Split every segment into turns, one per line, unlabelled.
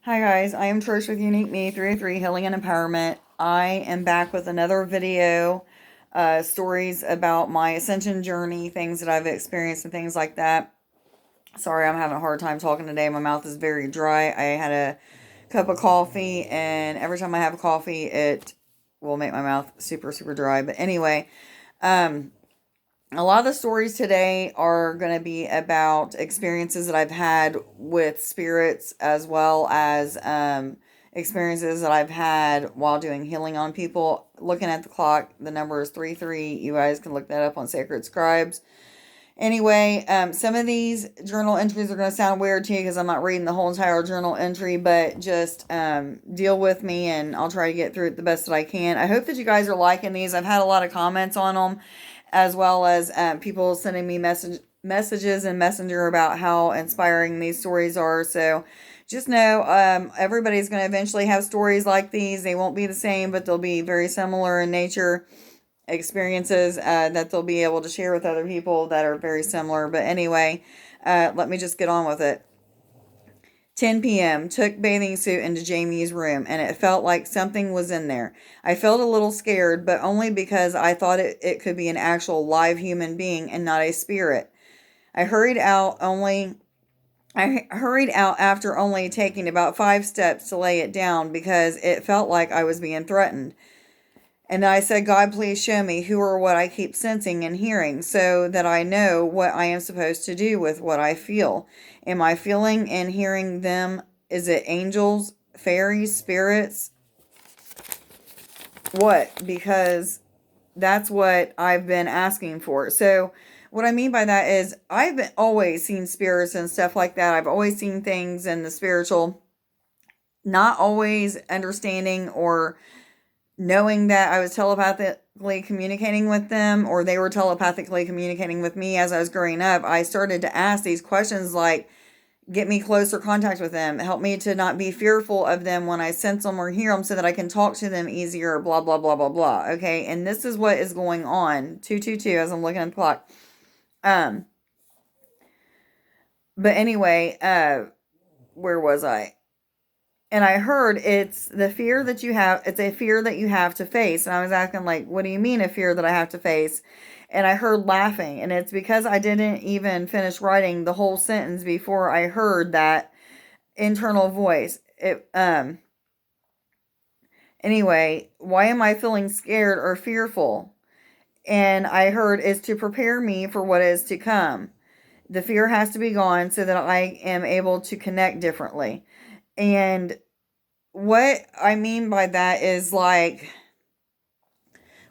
Hi guys, I am Trish with Unique Me 303 Healing and Empowerment. I am back with another video, stories about my Ascension Journey, things that I've experienced and things like that. Sorry, I'm having a hard time talking today. My mouth is very dry. I had a cup of coffee, and every time I have a coffee, it will make my mouth super, super dry. But anyway, a lot of the stories today are going to be about experiences that I've had with spirits, as well as experiences that I've had while doing healing on people. Looking at the clock, the number is 33. You guys can look that up on Sacred Scribes. Anyway, some of these journal entries are going to sound weird to you because I'm not reading the whole entire journal entry, but just deal with me and I'll try to get through it the best that I can. I hope that you guys are liking these. I've had a lot of comments on them, as well as people sending me messages and Messenger about how inspiring these stories are. So just know everybody's going to eventually have stories like these. They won't be the same, but they'll be very similar in nature, experiences that they'll be able to share with other people that are very similar. But anyway, let me just get on with it. 10 p.m. Took bathing suit into Jamie's room, and it felt like something was in there. I felt a little scared, but only because I thought it could be an actual live human being and not a spirit. I hurried out after only taking about 5 steps to lay it down because it felt like I was being threatened. And I said, God, please show me who or what I keep sensing and hearing so that I know what I am supposed to do with what I feel. Am I feeling and hearing them? Is it angels, fairies, spirits? What? Because that's what I've been asking for. So what I mean by that is always seen spirits and stuff like that. I've always seen things in the spiritual, not always understanding or knowing that I was telepathically communicating with them, or they were telepathically communicating with me as I was growing up. I started to ask these questions like, get me closer contact with them, help me to not be fearful of them when I sense them or hear them so that I can talk to them easier, blah, blah, blah, blah, blah. Okay, and this is what is going on, 222, as I'm looking at the clock. But anyway, where was I? And I heard it's the fear that you have. It's a fear that you have to face. And I was asking, like, what do you mean a fear that I have to face? And I heard laughing. And it's because I didn't even finish writing the whole sentence before I heard that internal voice. Anyway, why am I feeling scared or fearful? And I heard it's to prepare me for what is to come. The fear has to be gone so that I am able to connect differently. And what I mean by that is, like,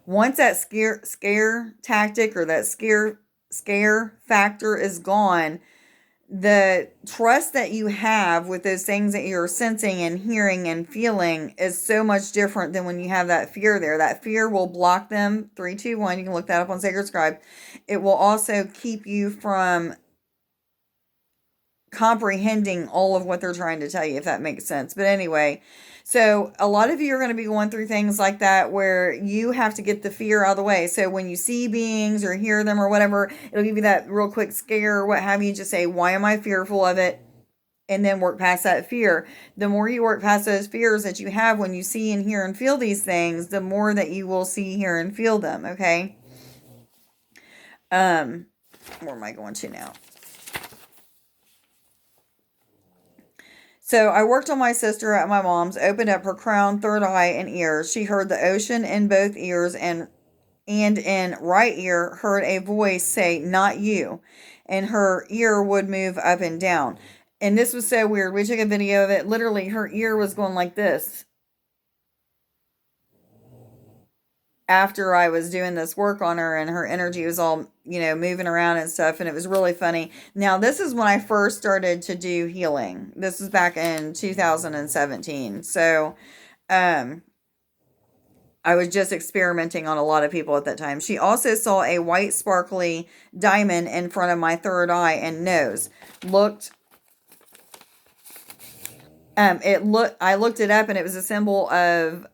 once that scare tactic or that scare factor is gone, the trust that you have with those things that you're sensing and hearing and feeling is so much different than when you have that fear there. That fear will block them. 321, you can look that up on Sacred Scribe. It will also keep you from comprehending all of what they're trying to tell you, if that makes sense. But anyway, so a lot of you are going to be going through things like that where you have to get the fear out of the way. So when you see beings or hear them or whatever, it'll give you that real quick scare or what have you. Just say, why am I fearful of it? And then work past that fear. The more you work past those fears that you have when you see and hear and feel these things, the more that you will see, hear, and feel them. Okay. Where am I going to now? So I worked on my sister at my mom's, opened up her crown, third eye, and ears. She heard the ocean in both ears, and in right ear heard a voice say, not you. And her ear would move up and down. And this was so weird. We took a video of it. Literally, her ear was going like this after I was doing this work on her, and her energy was all, moving around and stuff, and it was really funny. Now, this is when I first started to do healing. This was back in 2017. So, I was just experimenting on a lot of people at that time. She also saw a white sparkly diamond in front of my third eye and nose. I looked it up, and it was a symbol of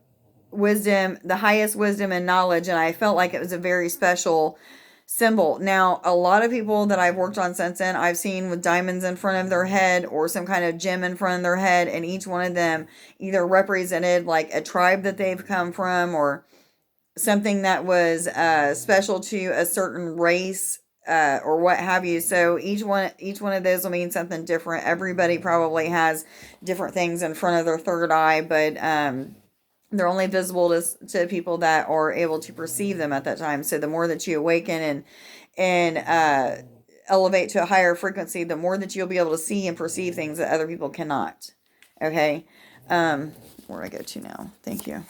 wisdom, the highest wisdom and knowledge, and I felt like it was a very special symbol. Now, a lot of people that I've worked on since then, I've seen with diamonds in front of their head or some kind of gem in front of their head, and each one of them either represented like a tribe that they've come from or something that was special to a certain race or what have you. So each one of those will mean something different. Everybody probably has different things in front of their third eye, but they're only visible to people that are able to perceive them at that time. So the more that you awaken and elevate to a higher frequency, the more that you'll be able to see and perceive things that other people cannot. Okay. Where do I go to now? Thank you.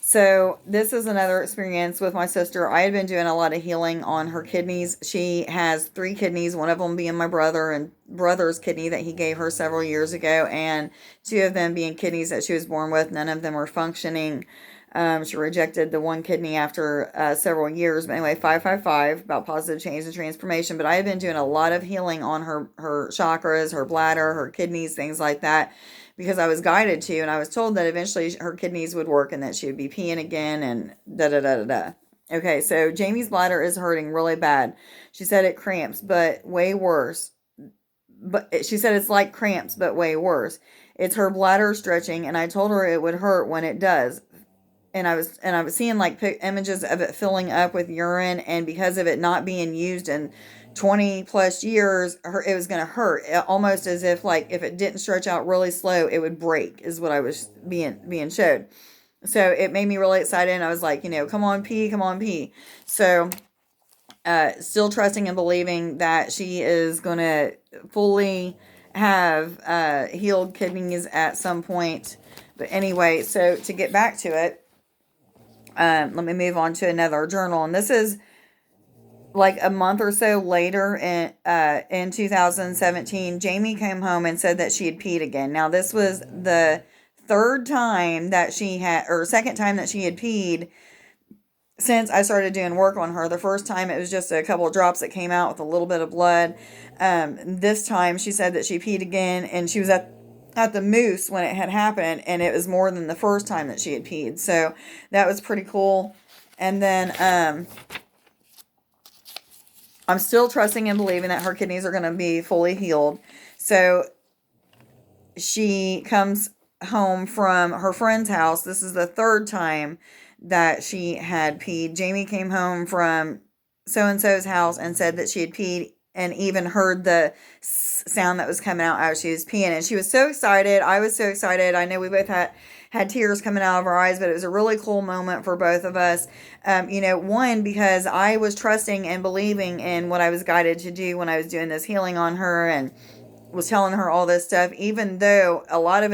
So this is another experience with my sister. I had been doing a lot of healing on her kidneys. She has 3 kidneys, one of them being my brother's kidney that he gave her several years ago, and 2 of them being kidneys that she was born with. None of them were functioning. She rejected the one kidney after several years. But anyway, 555, about positive change and transformation. But I had been doing a lot of healing on her chakras, her bladder, her kidneys, things like that, because I was guided to, and I was told that eventually her kidneys would work and that she would be peeing again and da-da-da-da-da. Okay, so Jamie's bladder is hurting really bad. She said it cramps, but way worse. But she said it's like cramps, but way worse. It's her bladder stretching, and I told her it would hurt when it does. And I was seeing like images of it filling up with urine, and because of it not being used in 20 plus years, it was going to hurt, almost as if like if it didn't stretch out really slow, it would break, is what I was being showed. So it made me really excited, and I was like, come on pee. So still trusting and believing that she is going to fully have healed kidneys at some point. But anyway, so to get back to it, let me move on to another journal, and this is like a month or so later in 2017. Jamie came home and said that she had peed again. Now, this was the third time that she had, or second time that she had peed since I started doing work on her. The first time it was just a couple of drops that came out with a little bit of blood. This time she said that she peed again, and she was at the Moose when it had happened, and it was more than the first time that she had peed. So that was pretty cool. And then I'm still trusting and believing that her kidneys are going to be fully healed. So she comes home from her friend's house. This is the third time that she had peed. Jamie came home from so-and-so's house and said that she had peed, and even heard the sound that was coming out as she was peeing. And she was so excited. I was so excited. I know we both had tears coming out of our eyes, but it was a really cool moment for both of us. One, because I was trusting and believing in what I was guided to do when I was doing this healing on her, and was telling her all this stuff, even though a lot of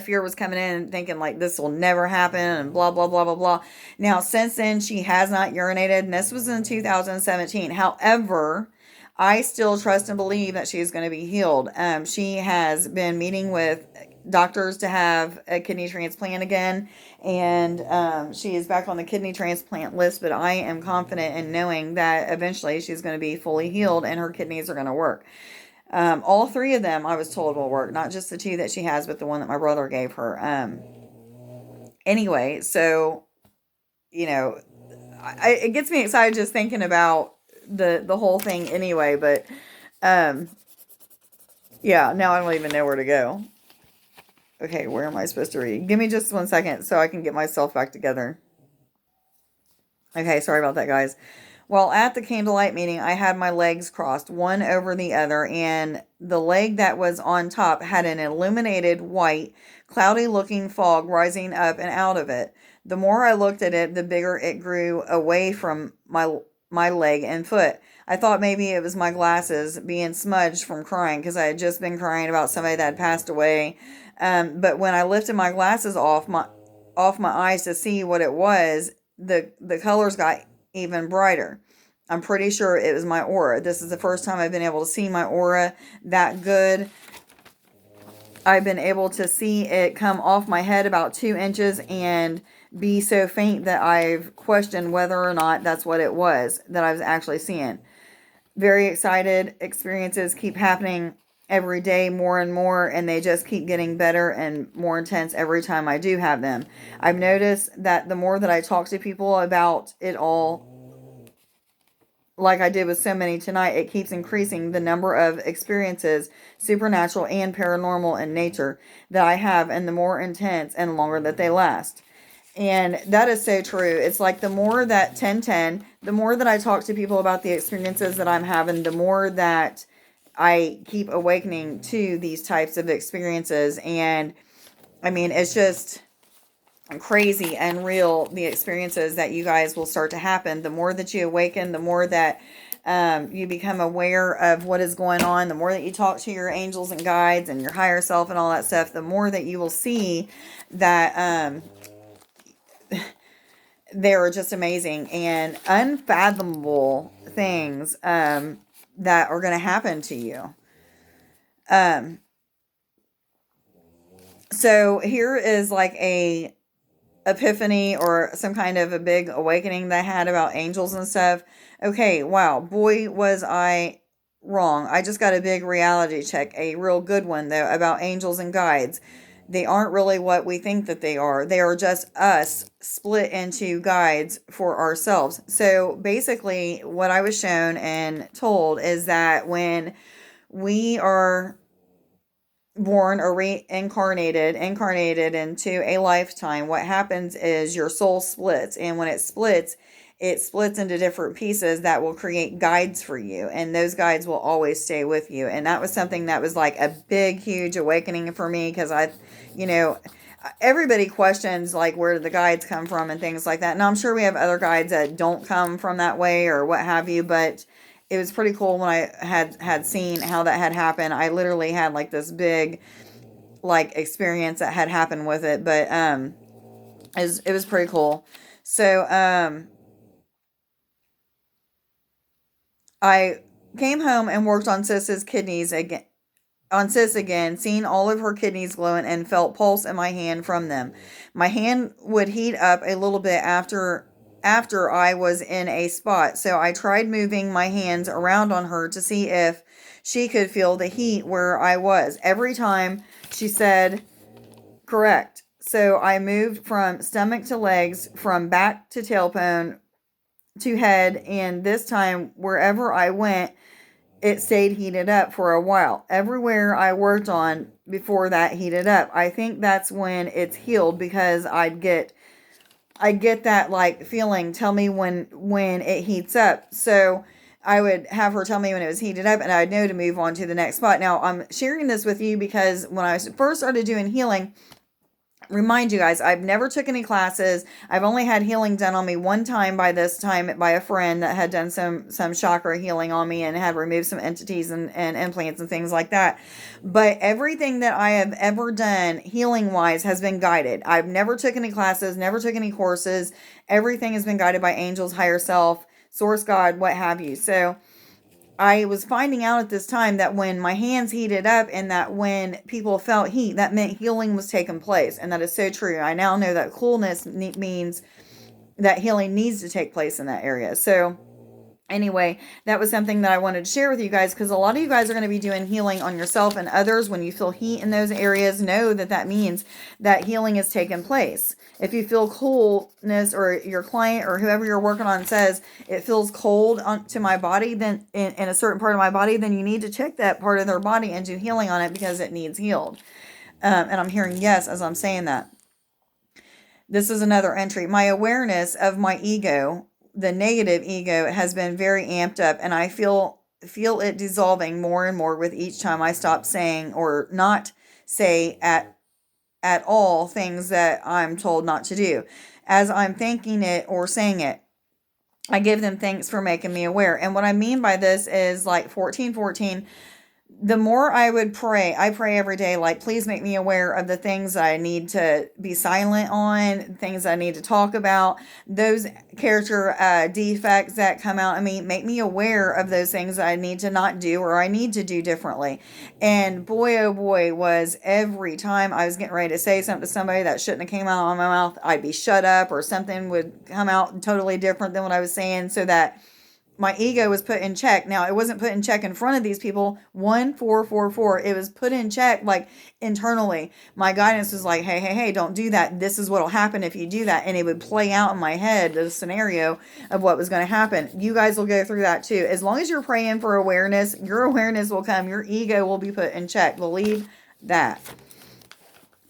fear was coming in and thinking like this will never happen and blah, blah, blah, blah, blah. Now, since then, she has not urinated, and this was in 2017. However, I still trust and believe that she is going to be healed. She has been meeting with doctors to have a kidney transplant again, and she is back on the kidney transplant list, but I am confident in knowing that eventually she's going to be fully healed and her kidneys are going to work. All 3 of them, I was told, will work. Not just the 2 that she has, but the one that my brother gave her. Anyway, so, it gets me excited just thinking about the whole thing anyway. But, yeah, now I don't even know where to go. Okay, where am I supposed to read? Give me just 1 second so I can get myself back together. Okay, sorry about that, guys. While at the candlelight meeting, I had my legs crossed, one over the other, and the leg that was on top had an illuminated white, cloudy-looking fog rising up and out of it. The more I looked at it, the bigger it grew away from my leg and foot. I thought maybe it was my glasses being smudged from crying, because I had just been crying about somebody that had passed away. But when I lifted my glasses off my eyes to see what it was, the colors got even brighter. I'm pretty sure it was my aura. This is the first time I've been able to see my aura that good. I've been able to see it come off my head about 2 inches and be so faint that I've questioned whether or not that's what it was that I was actually seeing. Very excited. Experiences keep happening every day more and more, and they just keep getting better and more intense every time I do have them. I've noticed that the more that I talk to people about it all, like I did with so many tonight, it keeps increasing the number of experiences, supernatural and paranormal in nature, that I have, and the more intense and longer that they last. And that is so true. It's like the more that 1010, the more that I talk to people about the experiences that I'm having, the more that I keep awakening to these types of experiences. And I mean, it's just crazy and real, the experiences that you guys will start to happen. The more that you awaken, the more that you become aware of what is going on, the more that you talk to your angels and guides and your higher self and all that stuff, the more that you will see that they're just amazing and unfathomable things that are going to happen to you. So here is like a epiphany or some kind of a big awakening that I had about angels and stuff. Okay, wow, boy, was I wrong. I just got a big reality check, a real good one though, about angels and guides. They aren't really what we think that they are. They are just us split into guides for ourselves. So basically, what I was shown and told is that when we are born or incarnated into a lifetime, what happens is your soul splits, and when it splits into different pieces that will create guides for you, and those guides will always stay with you. And that was something that was like a big huge awakening for me, because everybody questions like where the guides come from and things like that, and I'm sure we have other guides that don't come from that way or what have you, but it was pretty cool when I had seen how that had happened. I literally had like this big like experience that had happened with it, but it was pretty cool. So I came home and worked on Sis's kidneys again. On Sis again, seeing all of her kidneys glowing, and felt pulse in my hand from them. My hand would heat up a little bit after I was in a spot, so I tried moving my hands around on her to see if she could feel the heat where I was. Every time she said, correct. So I moved from stomach to legs, from back to tailbone to head, and this time, wherever I went, it stayed heated up for a while. Everywhere I worked on before that heated up. I think that's when it's healed, because I get that like feeling, tell me when it heats up. So I would have her tell me when it was heated up, and I'd know to move on to the next spot. Now I'm sharing this with you because when I first started doing healing, remind you guys, I've never took any classes. I've only had healing done on me one time by this time by a friend that had done some chakra healing on me and had removed some entities and implants and things like that. But everything that I have ever done healing wise has been guided. I've never took any classes, never took any courses. Everything has been guided by angels, higher self, source, God, what have you. So I was finding out at this time that when my hands heated up and that when people felt heat, that meant healing was taking place. And that is so true. I now know that coolness means that healing needs to take place in that area. So anyway, that was something that I wanted to share with you guys, because a lot of you guys are going to be doing healing on yourself and others. When you feel heat in those areas, know that that means that healing is taking place. If you feel coolness, or your client or whoever you're working on says it feels cold to my body, then in a certain part of my body, then you need to check that part of their body and do healing on it, because it needs healed. And I'm hearing yes as I'm saying that. This is another entry. My awareness of my ego, the negative ego, has been very amped up, and I feel it dissolving more and more with each time I stop saying or not say at all things that I'm told not to do. As I'm thinking it or saying it, I give them thanks for making me aware. And what I mean by this is like 1414. The more I would pray, I pray every day, like, please make me aware of the things that I need to be silent on, things I need to talk about, those character defects that come out of me, make me aware of those things that I need to not do or I need to do differently. And boy, oh boy, was every time I was getting ready to say something to somebody that shouldn't have came out of my mouth, I'd be shut up, or something would come out totally different than what I was saying, so that my ego was put in check. Now, it wasn't put in check in front of these people. 1444. It was put in check, like, internally. My guidance was like, hey, hey, hey, don't do that. This is what'll happen if you do that. And it would play out in my head the scenario of what was going to happen. You guys will go through that too. As long as you're praying for awareness, your awareness will come. Your ego will be put in check. Believe that.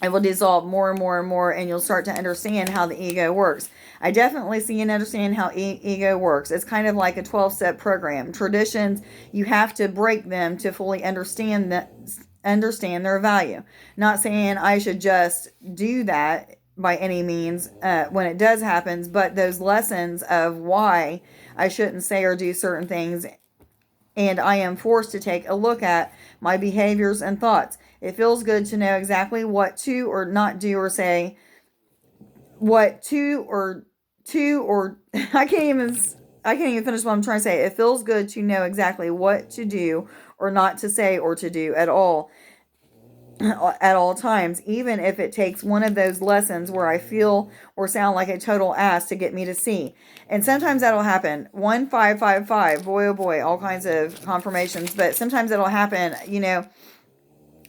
It will dissolve more and more and more, and you'll start to understand how the ego works. I definitely see and understand how ego works. It's kind of like a 12-step program. Traditions, you have to break them to fully understand their value. Not saying I should just do that by any means when it does happen, but those lessons of why I shouldn't say or do certain things, and I am forced to take a look at my behaviors and thoughts. It feels good to know exactly what to or not do or say, what to or I can't even finish what I'm trying to say. It feels good to know exactly what to do or not to say or to do at all times, even if it takes one of those lessons where I feel or sound like a total ass to get me to see. And sometimes that'll happen. 1555, boy oh boy, all kinds of confirmations, but sometimes it'll happen,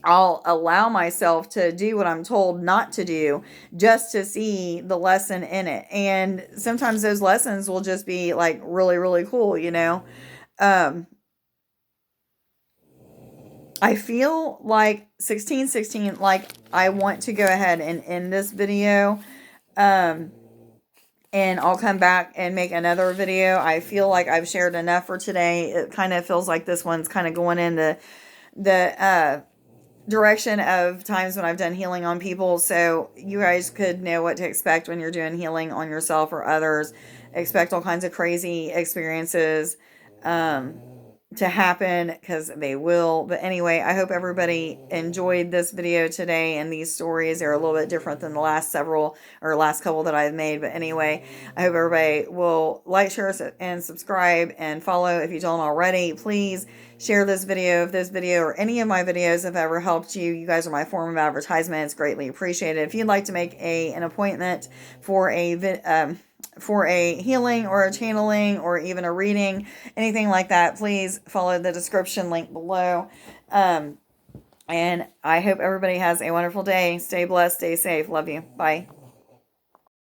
I'll allow myself to do what I'm told not to do just to see the lesson in it. And sometimes those lessons will just be like really, really cool, I feel like 1616, like I want to go ahead and end this video. And I'll come back and make another video. I feel like I've shared enough for today. It kind of feels like this one's kind of going in the direction of times when I've done healing on people, so you guys could know what to expect when you're doing healing on yourself or others. Expect all kinds of crazy experiences to happen, because they will. But anyway, I hope everybody enjoyed this video today, and these stories are a little bit different than the last couple that I've made. But anyway, I hope everybody will like, share, and subscribe, and follow if you don't already. Please share this video. If this video or any of my videos have ever helped you, you guys are my form of advertisement. It's greatly appreciated. If you'd like to make an appointment for a healing or a channeling or even a reading, anything like that, please follow the description link below. And I hope everybody has a wonderful day. Stay blessed, stay safe. Love you. Bye.